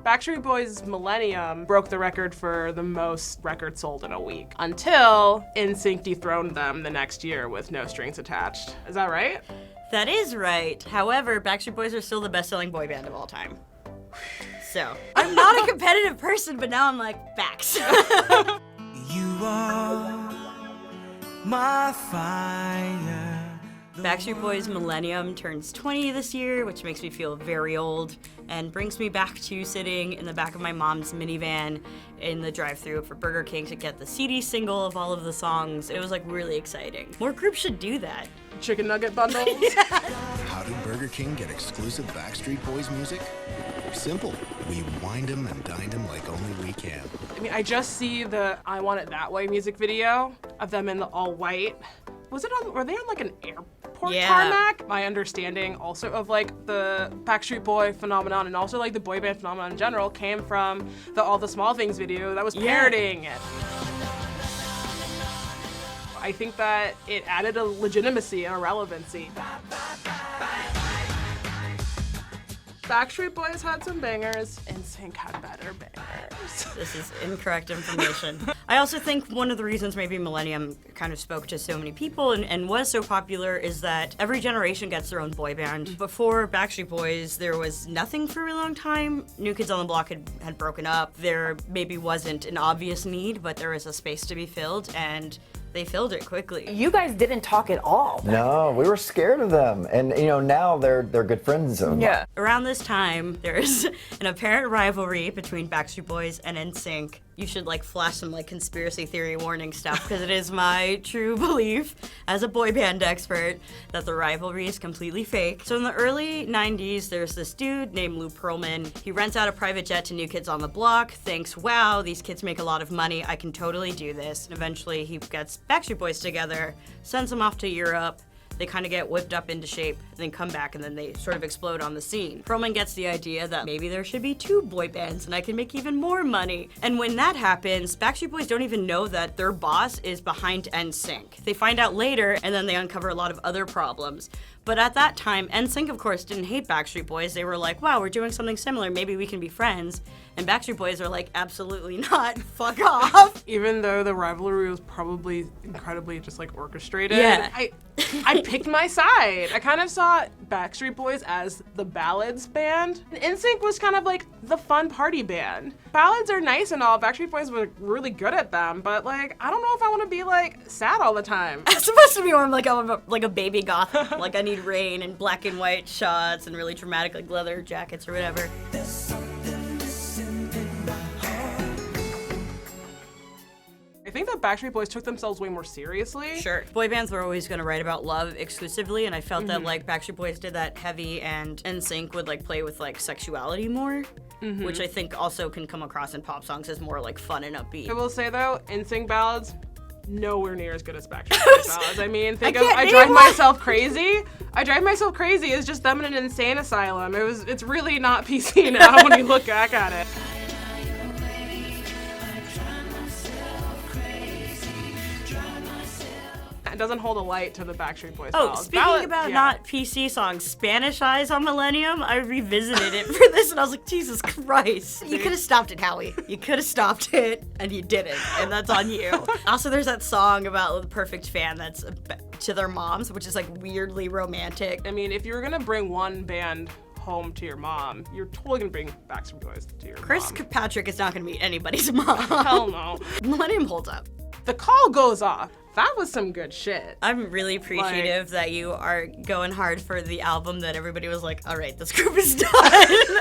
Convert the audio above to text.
Backstreet Boys Millennium broke the record for the most records sold in a week until NSYNC dethroned them the next year with No Strings Attached. Is that right? That is right. However, Backstreet Boys are still the best-selling boy band of all time. So, I'm not a competitive person, but now I'm like, facts. You are my fire. Backstreet Boys Millennium turns 20 this year, which makes me feel very old, and brings me back to sitting in the back of my mom's minivan in the drive-thru for Burger King to get the CD single of all of the songs. It was like really exciting. More groups should do that. Chicken nugget bundles? Yeah. How did Burger King get exclusive Backstreet Boys music? Simple. We wined them and dined them like only we can. I mean, I just see the I Want It That Way music video of them in the all white. Were they on like an airport tarmac? My understanding also of like the Backstreet Boy phenomenon and also like the boy band phenomenon in general came from the All the Small Things video that was parodying it. I think that it added a legitimacy and a relevancy. Backstreet Boys had some bangers, NSYNC had better bangers. This is incorrect information. I also think one of the reasons maybe Millennium kind of spoke to so many people and was so popular is that every generation gets their own boy band. Before Backstreet Boys, there was nothing for a really long time. New Kids on the Block had broken up. There maybe wasn't an obvious need, but there was a space to be filled, and they filled it quickly. You guys didn't talk at all. No, we were scared of them, and now they're good friends of mine. Around this time, there's an apparent rivalry between Backstreet Boys and NSYNC. You should like flash some like conspiracy theory warning stuff because it is my true belief as a boy band expert that the rivalry is completely fake. So in the early 90s, there's this dude named Lou Pearlman. He rents out a private jet to New Kids on the Block, thinks, wow, these kids make a lot of money, I can totally do this. And eventually he gets Backstreet Boys together, sends them off to Europe. They kind of get whipped up into shape, and then come back, and then they sort of explode on the scene. Pearlman gets the idea that maybe there should be 2 boy bands, and I can make even more money. And when that happens, Backstreet Boys don't even know that their boss is behind NSYNC. They find out later, and then they uncover a lot of other problems. But at that time, NSYNC, of course, didn't hate Backstreet Boys. They were like, wow, we're doing something similar. Maybe we can be friends. And Backstreet Boys are like, absolutely not. Fuck off. Even though the rivalry was probably incredibly just like orchestrated, Yeah. I picked my side. I kind of saw Backstreet Boys as the ballads band. And NSYNC was kind of like the fun party band. Ballads are nice and all. Backstreet Boys were really good at them, but like, I don't know if I want to be like sad all the time. I'm supposed to be more like a baby goth. Like I need rain and black and white shots and really dramatic like leather jackets or whatever. I think that Backstreet Boys took themselves way more seriously. Sure. Boy bands were always going to write about love exclusively, and I felt that like Backstreet Boys did that heavy, and NSYNC would like play with like sexuality more, which I think also can come across in pop songs as more like fun and upbeat. I will say though, NSYNC ballads, nowhere near as good as Backstreet Boys ballads. I mean, I Drive Myself Crazy. I Drive Myself Crazy is just them in an insane asylum. It's really not PC now when you look back at it. It doesn't hold a light to the Backstreet Boys ballads. Speaking about not PC songs, Spanish Eyes on Millennium, I revisited it for this and I was like, Jesus Christ. You could have stopped it, Howie. You could have stopped it, and you didn't, and that's on you. Also, there's that song about the perfect fan that's to their moms, which is like weirdly romantic. I mean, if you were gonna bring one band home to your mom, you're totally gonna bring Backstreet Boys to your Chris mom. Kirkpatrick is not gonna meet anybody's mom. Hell no. Millennium holds up. The call goes off. That was some good shit. I'm really appreciative that you are going hard for the album that everybody was like, all right, this group is done.